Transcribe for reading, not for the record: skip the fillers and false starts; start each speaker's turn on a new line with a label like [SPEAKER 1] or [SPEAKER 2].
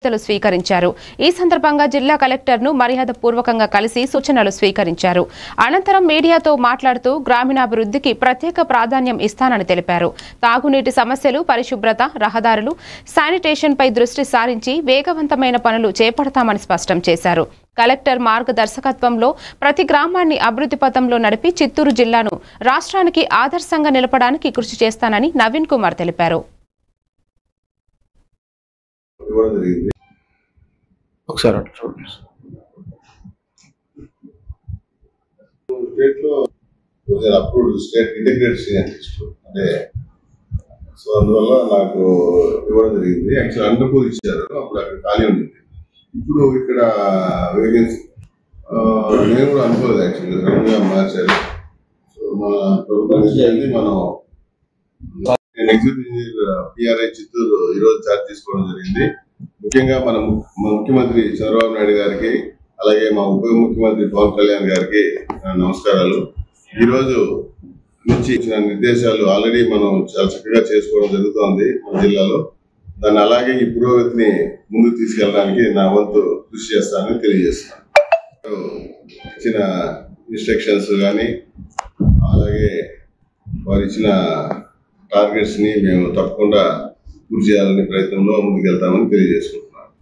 [SPEAKER 1] స్వీకరించారు। ఈ సందర్భంగా జిల్లా కలెక్టర్ను మర్యాదపూర్వకంగా కలిసి సూచనలు స్వీకరించారు। అనంతరం మీడియాతో మాట్లాడుతూ గ్రామీణాభివృద్ధికి ప్రత్యేక ప్రాధాన్యం ఇస్తానని తెలిపారు। తాగునీటి సమస్యలు, పరిశుభ్రత, రహదారులు, శానిటేషన్పై దృష్టి సారించి వేగవంతమైన పనులు చేపడతామని స్పష్టం చేశారు। కలెక్టర్ మార్గదర్శకత్వంలో ప్రతి గ్రామాన్ని అభివృద్ధి పథంలో నడిపి చిత్తూరు జిల్లాను రాష్ట్రానికి ఆదర్శంగా నిలపడానికి కృషి చేస్తానని నవీన్ కుమార్ తెలిపారు।
[SPEAKER 2] స్టేట్ ఇంటిగ్రేటెడ్ సైంటిస్ట్ అంటే సో అందువల్ల నాకు ఇవ్వడం జరిగింది। యాక్చువల్ అండర్పూర్ ఇచ్చారు, అప్పుడు అక్కడ ఖాళీ ఉండింది, ఇప్పుడు ఇక్కడ వేకెన్సీ నేను కూడా అనుకోలేదు యాక్చువల్లీ రెండుగా మార్చారు। సో మన ప్రభుత్వం మనం ఎగ్జిక్యూటివ్ ఇంజనీర్ పిఆర్ఐ చిత్తూరు ఈరోజు ఛార్జ్ తీసుకోవడం జరిగింది। ముఖ్యంగా మన ముఖ్యమంత్రి చంద్రబాబు నాయుడు గారికి, అలాగే మా ఉప ముఖ్యమంత్రి పవన్ కళ్యాణ్ గారికి నమస్కారాలు। ఈరోజు నుంచి ఇచ్చిన నిర్దేశాలు ఆల్రెడీ మనం చాలా చక్కగా చేసుకోవడం జరుగుతోంది మన జిల్లాలో। దాన్ని అలాగే ఈ పురోగతిని ముందుకు తీసుకెళ్ళడానికి నా వంతు కృషి చేస్తానని తెలియజేస్తున్నాను। ఇచ్చిన ఇన్స్ట్రక్షన్స్ కానీ అలాగే వారు ఇచ్చిన టార్గెట్స్ ని మేము తప్పకుండా పూర్తి చేయాలనే ప్రయత్నంలో ముందుకెళ్తామని తెలియజేసుకుంటాం।